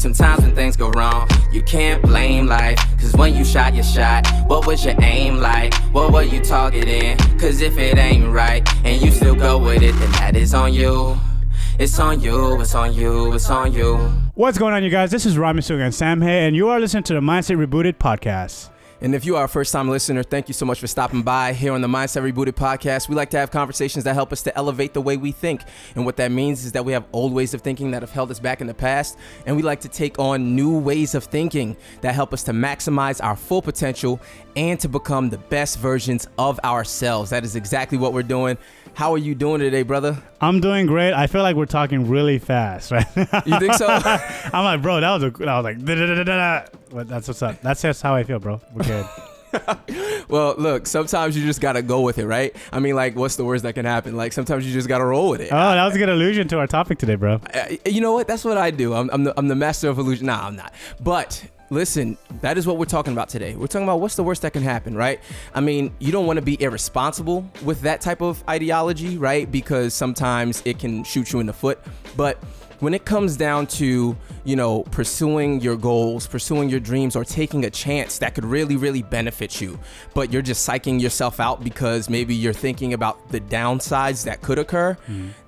Sometimes when things go wrong, you can't blame life. Cause when you shot your shot, what was your aim like? What were you targeting? Cause if it ain't right, and you still go with it, then that is on you. It's on you, it's on you, it's on you. What's going on, you guys? This is Romi and Sam here, and you are listening to the Mindset Rebooted podcast. And if you are a first-time listener, thank you so much for stopping by here on the Mindset Rebooted podcast. We like to have conversations that help us to elevate the way we think. And what that means is that we have old ways of thinking that have held us back in the past. And we like to take on new ways of thinking that help us to maximize our full potential and to become the best versions of ourselves. That is exactly what we're doing. How are you doing today, brother? I'm doing great. I feel like we're talking really fast, right? You think so? I'm like, bro, that was like, da-da-da-da-da. But that's what's up. That's just how I feel, bro. We're good. Well, look, sometimes you just got to go with it, right? I mean, like, what's the worst that can happen? Like, sometimes you just got to roll with it. Oh, that was a good allusion to our topic today, bro. You know what? That's what I do. I'm the master of illusion. Nah, I'm not. But listen, that is what we're talking about today. We're talking about what's the worst that can happen, right? I mean, you don't want to be irresponsible with that type of ideology, right? Because sometimes it can shoot you in the foot. But when it comes down to, you know, pursuing your goals, pursuing your dreams, or taking a chance that could really, really benefit you, but you're just psyching yourself out because maybe you're thinking about the downsides that could occur,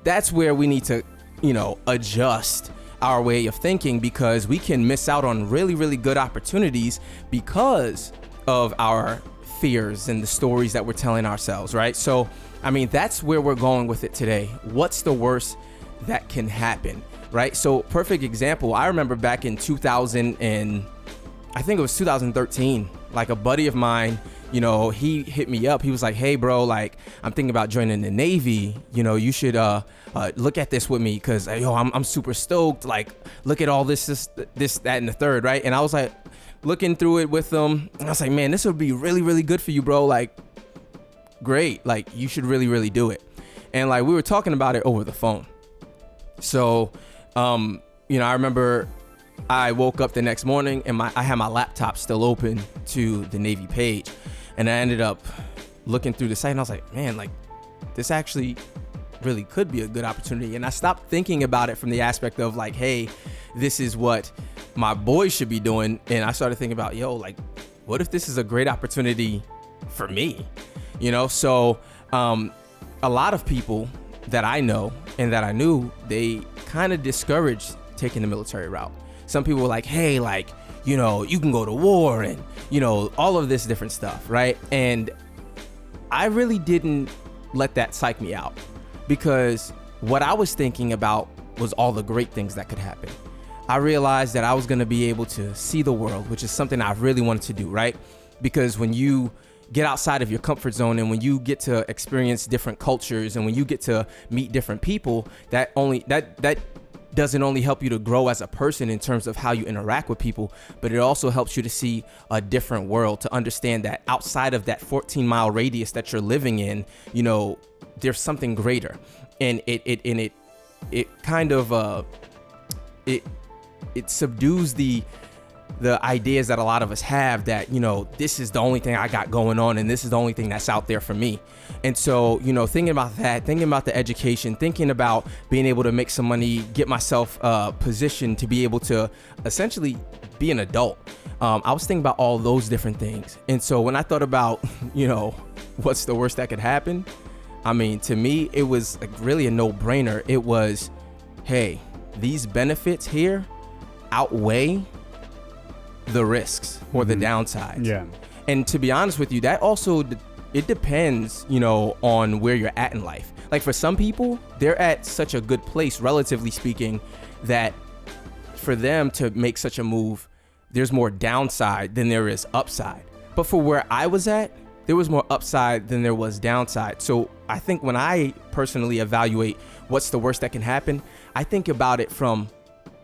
that's where we need to, you know, adjust our way of thinking, because we can miss out on really, really good opportunities because of our fears and the stories that we're telling ourselves, right? So, I mean, that's where we're going with it today. What's the worst that can happen, right? So, perfect example, I remember back in 2013, like a buddy of mine, you know, he hit me up. He was like, hey, bro, like, I'm thinking about joining the Navy. You know, you should look at this with me, because, yo, I'm super stoked. Like, look at all this, that, and the third, right? And I was like, looking through it with him. And I was like, man, this would be really, really good for you, bro. Like, great. Like, you should really, really do it. And, like, we were talking about it over the phone. So, you know, I remember I woke up the next morning and I had my laptop still open to the Navy page. And I ended up looking through the site and I was like, man, like, this actually really could be a good opportunity. And I stopped thinking about it from the aspect of like, hey, this is what my boys should be doing. And I started thinking about, yo, like, what if this is a great opportunity for me? You know, so a lot of people that I know and that I knew, they kind of discouraged taking the military route. Some people were like, hey, like, you know, you can go to war and, you know, all of this different stuff, right? And I really didn't let that psych me out, because what I was thinking about was all the great things that could happen. I realized that I was going to be able to see the world, which is something I really wanted to do, right? Because when you get outside of your comfort zone and when you get to experience different cultures and when you get to meet different people, that doesn't only help you to grow as a person in terms of how you interact with people, but it also helps you to see a different world, to understand that outside of that 14-mile radius that you're living in, you know, there's something greater. And it kind of it subdues the ideas that a lot of us have that, you know, this is the only thing I got going on and this is the only thing that's out there for me. And so, you know, thinking about that, thinking about the education, thinking about being able to make some money, get myself positioned to be able to essentially be an adult. I was thinking about all those different things. And so when I thought about, you know, what's the worst that could happen? I mean, to me, it was like really a no-brainer. It was, hey, these benefits here outweigh the risks or the downsides. Yeah. And to be honest with you, that also, it depends, you know, on where you're at in life. Like for some people, they're at such a good place, relatively speaking, that for them to make such a move, there's more downside than there is upside. But for where I was at, there was more upside than there was downside. So I think when I personally evaluate what's the worst that can happen, I think about it from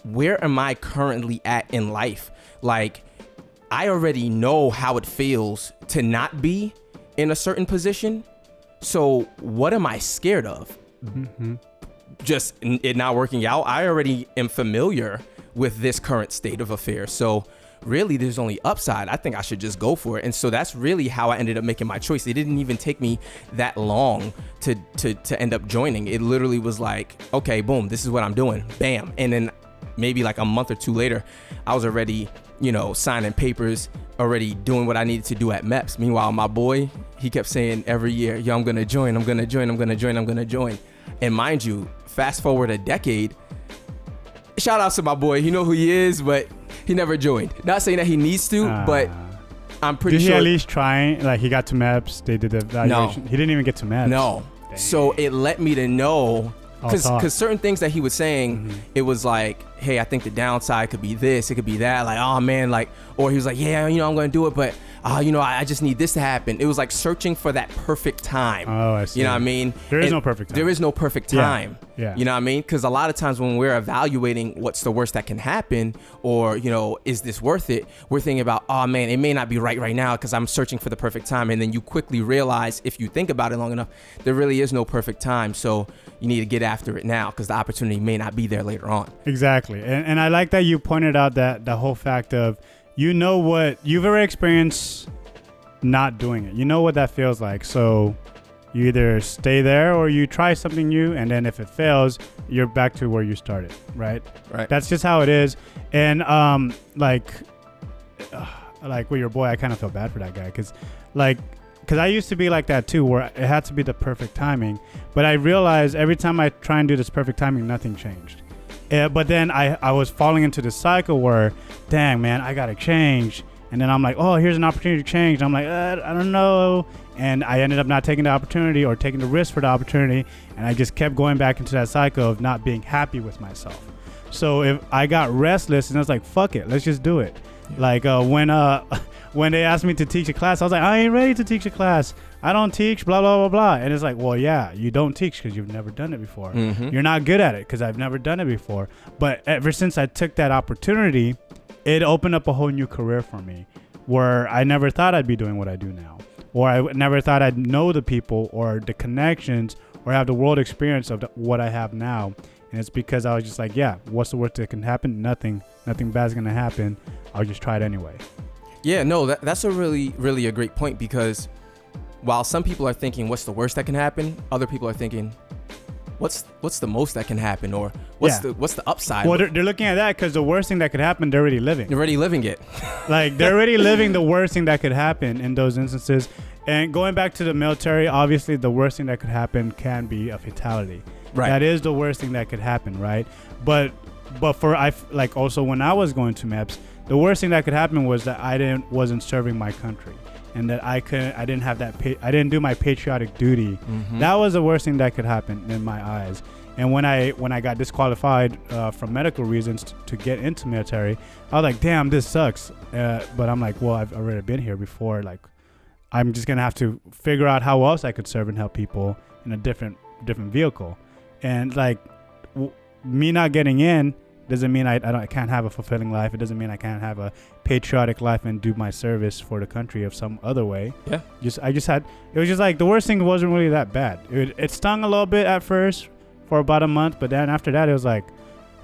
where am I currently at in life? Like, I already know how it feels to not be in a certain position. So what am I scared of? Just it not working out. I already am familiar with this current state of affairs. So really, there's only upside. I think I should just go for it. And so that's really how I ended up making my choice. It didn't even take me that long to end up joining. It literally was like, okay, boom, this is what I'm doing. Bam. And then maybe like a month or two later, I was already, signing papers, already doing what I needed to do at MEPS. Meanwhile, my boy, he kept saying every year, yo, I'm going to join. And mind you, fast forward a decade, shout out to my boy. You know who he is, but he never joined. Not saying that he needs to, but I'm pretty sure. Did he at least try? Like, he got to MEPS, they did the evaluation. No. He didn't even get to MEPS. No. Dang. So it let me to know, because certain things that he was saying, it was like, hey, I think the downside could be this, it could be that, like, oh man, like, or he was like, yeah, I'm going to do it, but I just need this to happen. It was like searching for that perfect time. Oh, I see. You know what I mean? There is no perfect time. There is no perfect time. Yeah. You know what I mean? Because a lot of times when we're evaluating what's the worst that can happen, or, is this worth it? We're thinking about, oh man, it may not be right now because I'm searching for the perfect time. And then you quickly realize, if you think about it long enough, there really is no perfect time. So you need to get after it now because the opportunity may not be there later on. Exactly. And I like that you pointed out that the whole fact of, what you've already experienced not doing it. You know what that feels like. So you either stay there or you try something new, and then if it fails, you're back to where you started, right? Right. That's just how it is. And like with your boy, I kind of feel bad for that guy because I used to be like that too, where it had to be the perfect timing. But I realized every time I try and do this perfect timing, nothing changed. But then I was falling into this cycle where, dang, man, I got to change. And then I'm like, oh, here's an opportunity to change. And I'm like, I don't know. And I ended up not taking the opportunity or taking the risk for the opportunity. And I just kept going back into that cycle of not being happy with myself. So if I got restless and I was like, fuck it, let's just do it. Yeah. Like when they asked me to teach a class, I was like, I ain't ready to teach a class. I don't teach, blah, blah, blah, blah. And it's like, well, yeah, you don't teach because you've never done it before. Mm-hmm. You're not good at it because I've never done it before. But ever since I took that opportunity, it opened up a whole new career for me where I never thought I'd be doing what I do now. Or I never thought I'd know the people or the connections or have the world experience of what I have now. And it's because I was just like, yeah, what's the worst that can happen? Nothing bad's going to happen. I'll just try it anyway. Yeah, no, that's a really, really a great point, because while some people are thinking, what's the worst that can happen? Other people are thinking, what's the most that can happen, or what's the upside? Well, they're looking at that because the worst thing that could happen, they're already living. They're already living it. Like, they're already living the worst thing that could happen in those instances. And going back to the military, obviously the worst thing that could happen can be a fatality. Right. That is the worst thing that could happen, right? But also when I was going to MEPS, the worst thing that could happen was that I wasn't serving my country. And that I didn't do my patriotic duty. Mm-hmm. That was the worst thing that could happen in my eyes. And when I got disqualified for medical reasons to get into military, I was like, damn, this sucks. But I'm like, well, I've already been here before. Like, I'm just gonna have to figure out how else I could serve and help people in a different vehicle. And like, me not getting in doesn't mean I can't have a fulfilling life. It doesn't mean I can't have a patriotic life and do my service for the country of some other way. Yeah. It was just like, the worst thing wasn't really that bad. It stung a little bit at first for about a month, but then after that it was like,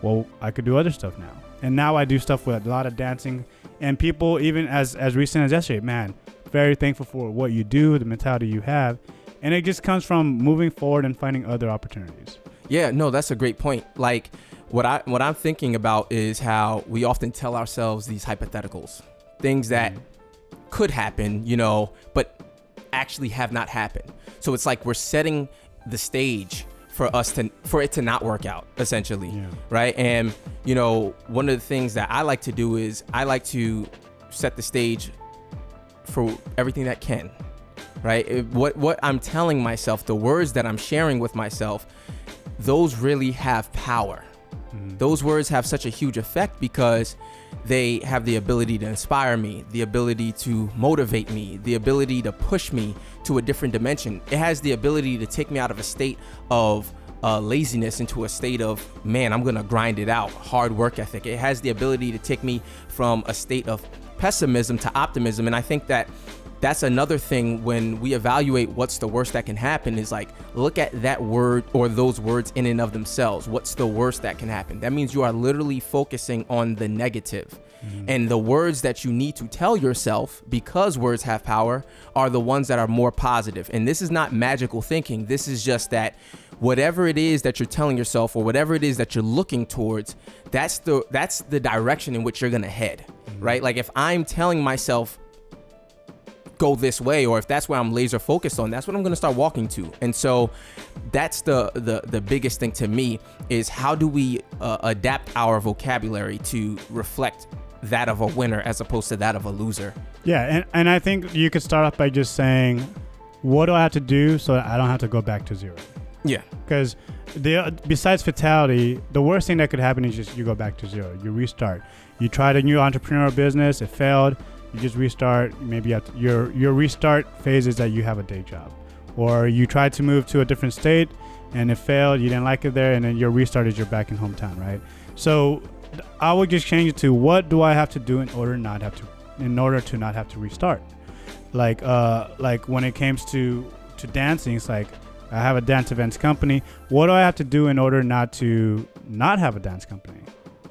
well, I could do other stuff now. And now I do stuff with a lot of dancing, and people even as recent as yesterday, man, very thankful for what you do, the mentality you have, and it just comes from moving forward and finding other opportunities. Yeah, no, that's a great point. Like, what I'm thinking about is how we often tell ourselves these hypotheticals, things that could happen, but actually have not happened. So it's like we're setting the stage for it to not work out, essentially. Yeah. Right? And one of the things that I like to do is I like to set the stage for everything that can. Right? What I'm telling myself, the words that I'm sharing with myself, those really have power. Those words have such a huge effect because they have the ability to inspire me, the ability to motivate me, the ability to push me to a different dimension. It has the ability to take me out of a state of laziness into a state of, man, I'm going to grind it out, hard work ethic. It has the ability to take me from a state of pessimism to optimism. And I think that that's another thing when we evaluate what's the worst that can happen is like, look at that word or those words in and of themselves. What's the worst that can happen? That means you are literally focusing on the negative. Mm-hmm. And the words that you need to tell yourself, because words have power, are the ones that are more positive. And this is not magical thinking. This is just that whatever it is that you're telling yourself or whatever it is that you're looking towards, that's the direction in which you're going to head, right? Like if I'm telling myself go this way, or if that's where I'm laser focused on, that's what I'm going to start walking to. And so that's the biggest thing to me is how do we adapt our vocabulary to reflect that of a winner as opposed to that of a loser. Yeah, and I think you could start off by just saying, what do I have to do so that I don't have to go back to zero? Yeah. Because besides fatality, the worst thing that could happen is just you go back to zero. You restart. You tried a new entrepreneurial business, it failed. You just restart. Maybe you have to, your restart phase is that you have a day job, or you tried to move to a different state and it failed. You didn't like it there, and then your restart is you're back in hometown, right? So I would just change it to what do I have to do in order to not have to restart. Like when it comes to dancing, it's like I have a dance events company. What do I have to do in order not have a dance company?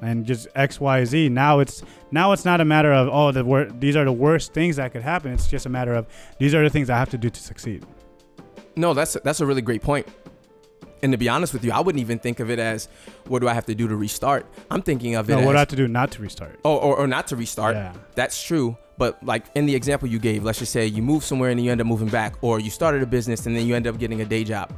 And just X, Y, Z. Now it's not a matter of these are the worst things that could happen. It's just a matter of these are the things I have to do to succeed. No, that's a really great point. And to be honest with you, I wouldn't even think of it as what do I have to do to restart. I'm thinking of it as what do I have to do not to restart. Or not to restart. Yeah. That's true. But like in the example you gave, let's just say you move somewhere and then you end up moving back, or you started a business and then you end up getting a day job.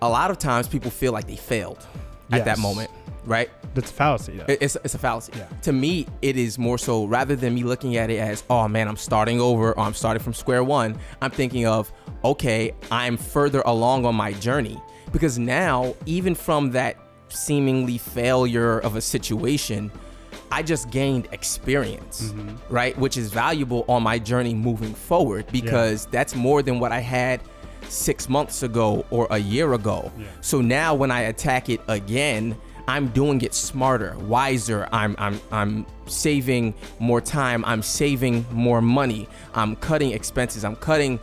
A lot of times people feel like they failed at that moment, right? That's a fallacy. Yeah. It's a fallacy. Yeah. To me, it is more so rather than me looking at it as, oh man, I'm starting over or I'm starting from square one. I'm thinking of, okay, I'm further along on my journey. Because now, even from that seemingly failure of a situation, I just gained experience, right? Which is valuable on my journey moving forward, because that's more than what I had 6 months ago or a year ago. Yeah. So now when I attack it again, I'm doing it smarter, wiser. I'm saving more time. I'm saving more money. I'm cutting expenses. I'm cutting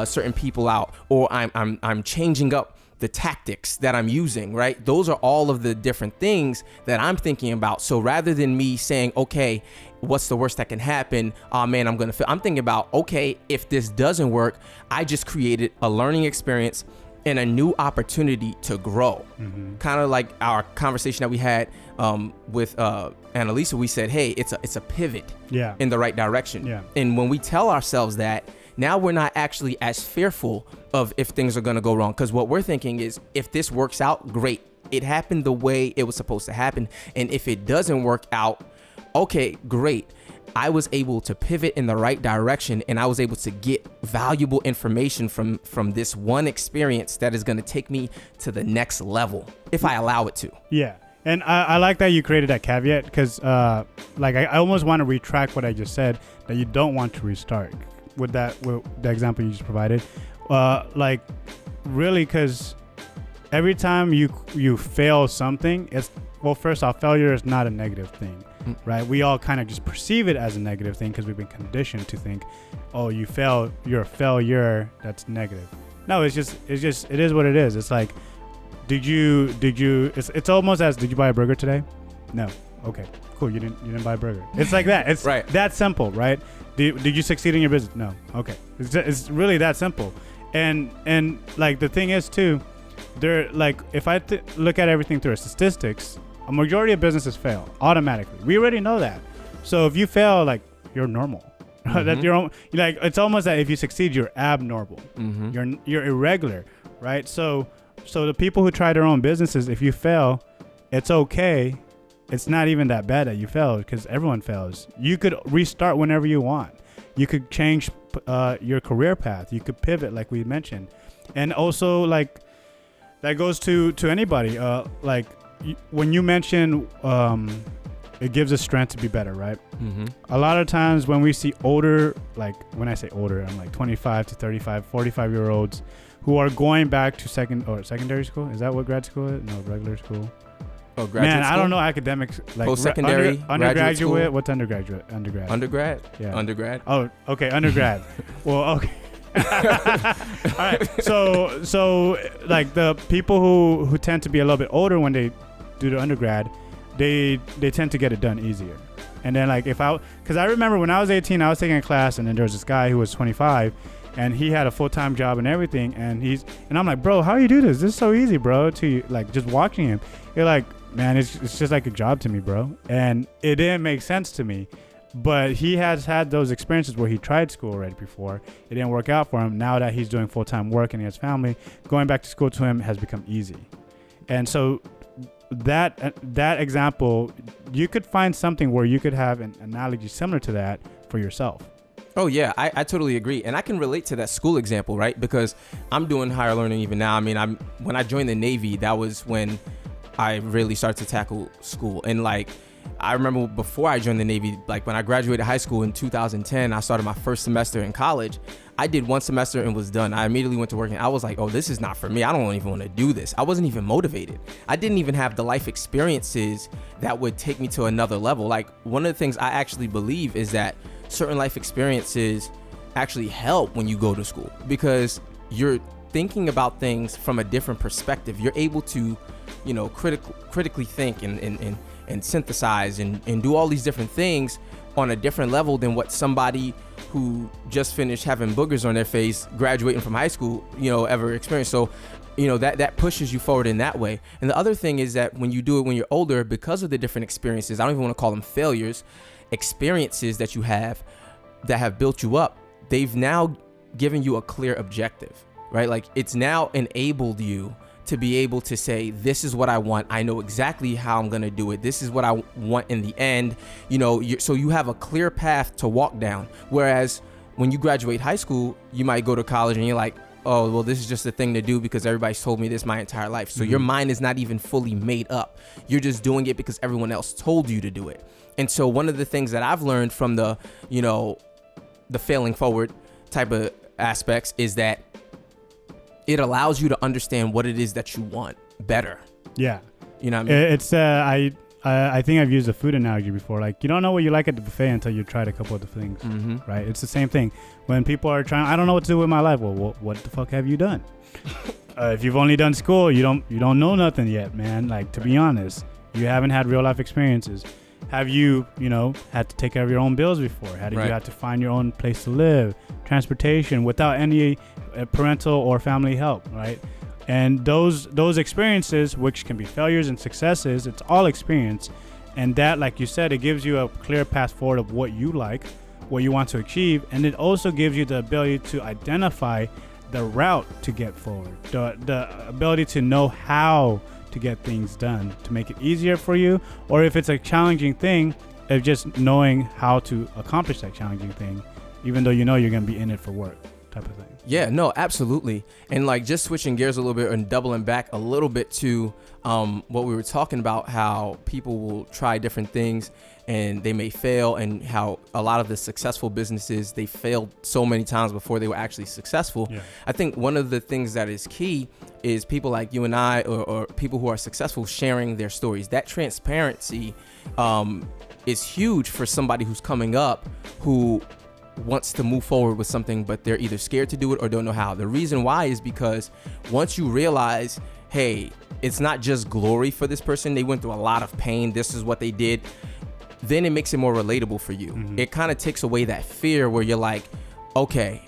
certain people out, or I'm changing up the tactics that I'm using, right? Those are all of the different things that I'm thinking about. So rather than me saying, okay, what's the worst that can happen? Oh man, I'm thinking about, okay, if this doesn't work, I just created a learning experience and a new opportunity to grow. Kind of like our conversation that we had with Annalisa. We said, hey, it's a pivot in the right direction. Yeah. And when we tell ourselves that, now we're not actually as fearful of if things are going to go wrong. Because what we're thinking is, if this works out, great. It happened the way it was supposed to happen. And if it doesn't work out, okay, great. I was able to pivot in the right direction, and I was able to get valuable information from this one experience that is going to take me to the next level if I allow it to. Yeah. And I like that you created that caveat, because I almost want to retract what I just said, that you don't want to restart with the example you just provided. Really, because every time you fail something, first off, failure is not a negative thing. Right? We all kind of just perceive it as a negative thing because we've been conditioned to think, oh, you failed, you're a failure, that's negative. No, it is what it is. It's like, it's almost as, did you buy a burger today? No. Okay, cool. You didn't buy a burger. It's like that. It's right. That simple, right? Did you succeed in your business? No. Okay. It's really that simple. And like the thing is too, if I look at everything through statistics, a majority of businesses fail automatically. We already know that. So if you fail, like, you're normal. That it's almost that if you succeed, you're abnormal. You're irregular, right? So the people who try their own businesses, if you fail, it's okay. It's not even that bad that you failed, because everyone fails. You could restart whenever you want. You could change your career path. You could pivot, like we mentioned. And also, like, that goes to anybody. When you mention it gives us strength to be better, right? A lot of times when we see older, like when I say older, I'm like 25 to 35, 45-year-olds who are going back to secondary school. Is that what grad school is? No, regular school. Oh, graduate school? I don't know academics. Like post-secondary, undergraduate. What's undergraduate? Undergrad. Undergrad? Yeah. Undergrad. Oh, okay, undergrad. Well, okay. All right. So like the people who tend to be a little bit older when they do the undergrad, they tend to get it done easier. And then like because I remember when I was 18, I was taking a class, and then there was this guy who was 25, and he had a full-time job and everything, and I'm like, bro, how you do this? This is so easy, bro. To like just watching him, you're like, man, it's just like a job to me, bro. And it didn't make sense to me. But he has had those experiences where he tried school already before. It didn't work out for him. Now that he's doing full-time work and he has family, going back to school to him has become easy. And so that example, you could find something where you could have an analogy similar to that for yourself. Oh, yeah, I totally agree. And I can relate to that school example, right? Because I'm doing higher learning even now. I mean, when I joined the Navy, that was when I really started to tackle school. And like, I remember before I joined the Navy, like when I graduated high school in 2010, I started my first semester in college. I did one semester and was done. I immediately went to work and I was like, oh, this is not for me. I don't even want to do this. I wasn't even motivated. I didn't even have the life experiences that would take me to another level. Like one of the things I actually believe is that certain life experiences actually help when you go to school because you're thinking about things from a different perspective. You're able to, you know, critically think and synthesize and do all these different things on a different level than what somebody who just finished having boogers on their face graduating from high school, you know, ever experienced. So, you know, that pushes you forward in that way. And the other thing is that when you do it when you're older, because of the different experiences, I don't even want to call them failures, experiences that you have that have built you up, they've now given you a clear objective, right? Like it's now enabled you to be able to say, this is what I want. I know exactly how I'm going to do it. This is what I want in the end, you know, so you have a clear path to walk down. Whereas when you graduate high school, you might go to college and you're like, oh, well, this is just a thing to do because everybody's told me this my entire life. So your mind is not even fully made up. You're just doing it because everyone else told you to do it. And so one of the things that I've learned from the, you know, the failing forward type of aspects is that it allows you to understand what it is that you want better. Yeah. You know what I mean? It's I think I've used a food analogy before. Like you don't know what you like at the buffet until you tried a couple of the things, right? It's the same thing. When people are trying, I don't know what to do with my life. Well, what the fuck have you done? If you've only done school, you don't know nothing yet, man. Like to be honest, you haven't had real life experiences. Have you, had to take care of your own bills before? How did you have to find your own place to live, transportation without any parental or family help, right? And those experiences, which can be failures and successes, it's all experience. And that, like you said, it gives you a clear path forward of what you like, what you want to achieve. And it also gives you the ability to identify the route to get forward, the ability to know how to get things done, to make it easier for you, or if it's a challenging thing, of just knowing how to accomplish that challenging thing, even though you know you're going to be in it for work, type of thing. Yeah, no, absolutely. And like just switching gears a little bit and doubling back a little bit to what we were talking about, how people will try different things and they may fail, and how a lot of the successful businesses, they failed so many times before they were actually successful. Yeah. I think one of the things that is key is people like you and I, or people who are successful, sharing their stories. That transparency is huge for somebody who's coming up who wants to move forward with something, but they're either scared to do it or don't know how. The reason why is because once you realize, hey, it's not just glory for this person, they went through a lot of pain, this is what they did, then it makes it more relatable for you. It kind of takes away that fear where you're like, okay,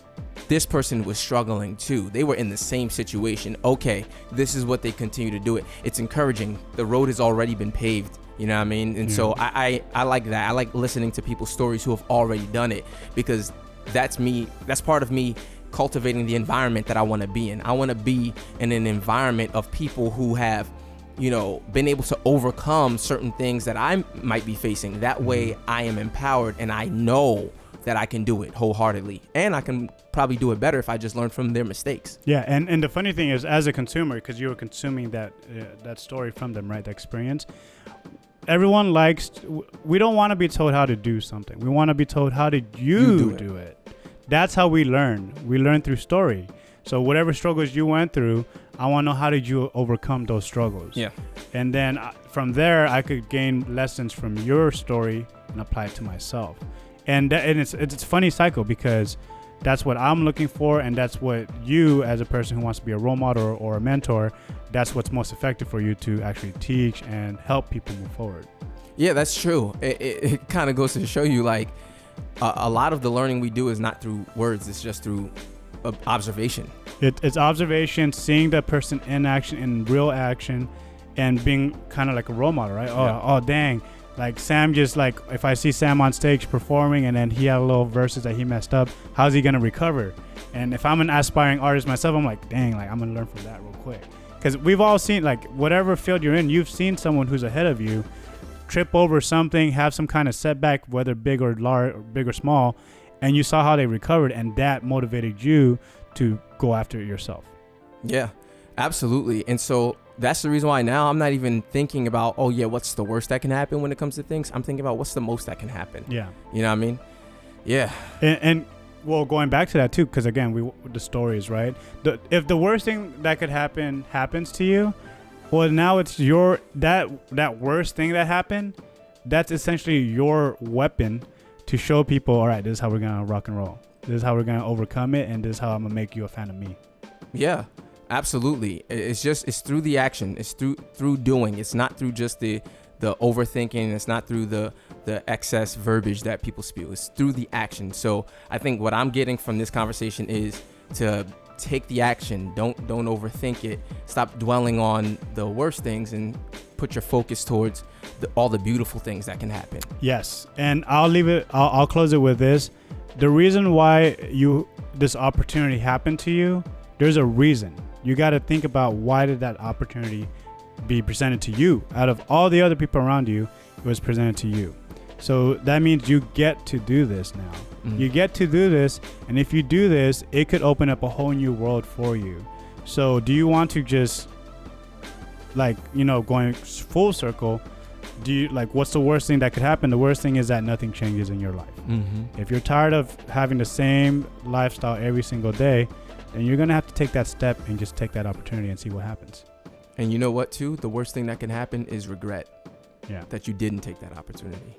this person was struggling too. They were in the same situation. Okay, this is what they continue to do it. It's encouraging. The road has already been paved. You know what I mean? And so I like that. I like listening to people's stories who have already done it, because that's me. That's part of me cultivating the environment that I want to be in. I want to be in an environment of people who have, been able to overcome certain things that I might be facing. That way I am empowered and I know that I can do it wholeheartedly, and I can probably do it better if I just learn from their mistakes. Yeah, and the funny thing is, as a consumer, because you were consuming that story from them, right, the experience, everyone we don't want to be told how to do something. We want to be told, how did you do it? That's how we learn. We learn through story. So whatever struggles you went through, I want to know, how did you overcome those struggles? Yeah. And then from there, I could gain lessons from your story and apply it to myself. And it's a funny cycle, because that's what I'm looking for, and that's what you, as a person who wants to be a role model or a mentor, that's what's most effective for you to actually teach and help people move forward. Yeah, that's true. It kind of goes to show you, like, a lot of the learning we do is not through words, it's just through observation. It's observation, seeing the person in action, in real action, and being kind of like a role model, right? Oh, dang. Like Sam, just like if I see Sam on stage performing and then he had a little verses that he messed up, how's he gonna recover? And if I'm an aspiring artist myself, I'm like, dang, like I'm gonna learn from that real quick. Because we've all seen, like, whatever field you're in, you've seen someone who's ahead of you trip over something, have some kind of setback, whether big or large, or big or small, and you saw how they recovered, and that motivated you to go after it yourself. Yeah, absolutely. And so that's the reason why now I'm not even thinking about, oh yeah, what's the worst that can happen when it comes to things. I'm thinking about what's the most that can happen. Yeah. You know what I mean? Yeah. And well, going back to that too, because again, the stories, right? If the worst thing that could happen happens to you, well, now it's that worst thing that happened. That's essentially your weapon to show people, all right, this is how we're gonna rock and roll. This is how we're gonna overcome it, and this is how I'm gonna make you a fan of me. Yeah, absolutely. It's through the action. It's through doing. It's not through just the overthinking. It's not through the excess verbiage that people spew. It's through the action. So I think what I'm getting from this conversation is to take the action. Don't overthink it. Stop dwelling on the worst things and put your focus towards all the beautiful things that can happen. Yes, and I'll close it with this. The reason why this opportunity happened to you, there's a reason. You got to think about, why did that opportunity be presented to you? Out of all the other people around you, it was presented to you. So that means you get to do this now. You get to do this, and if you do this, it could open up a whole new world for you. So do you want to just, like, going full circle, what's the worst thing that could happen? The worst thing is that nothing changes in your life. If you're tired of having the same lifestyle every single day, then you're gonna have to take that step and just take that opportunity and see what happens. And you know what too? The worst thing that can happen is regret. Yeah. That you didn't take that opportunity.